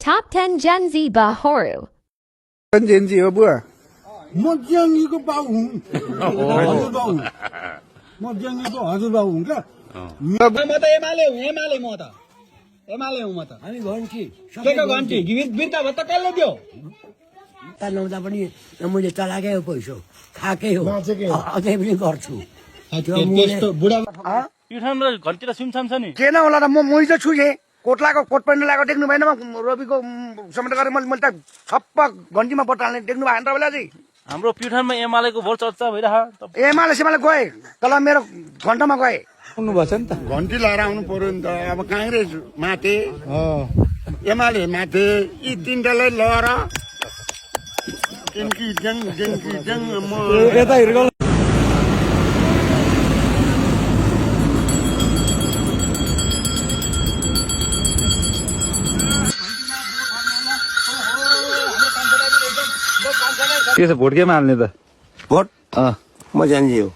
Top 10 Gen Z Bahoru. Gen Z हो बुवा म ज्याङीको बाउ हुँ हजुर बाउ हुँ म ज्याङीको हजुर बाउ हुँ क्या म त एमाले हुँ एमाले म त एमाले हुँ म त हामी घन्टी केको घन्टी बिर्ता भत्ता कसले दियो नहुँदा पनि मैले चलाएकै हो पैसा खाएकै हो बाँचेकै हो। अझै पनि गर्छु त्यस्तो बुढा प्युठान र घन्टी र सिमसाम छ नि किन होला त म चाहिँ छु नि कोटलाको कोट पेन्ट लगाएको देख्नु भएन रविको समेत गरेर मैले त छप्प घन्टीमा बट हाल्ने देख्नु भएन तपाईँलाई चाहिँ हाम्रो प्युठानमा एमालेको बहुत चर्चा भइरह एमाले सेमाले गए तल मेरो घन्टामा गए घन्टी लगाएर आउनु पर्यो नि त अब काङ्ग्रेस माथे एमाले माथे यी तिनटालाई लगाएर जेङ्की ज्याङ म के छ भोट केमा हाल्ने त भोट म जान्छु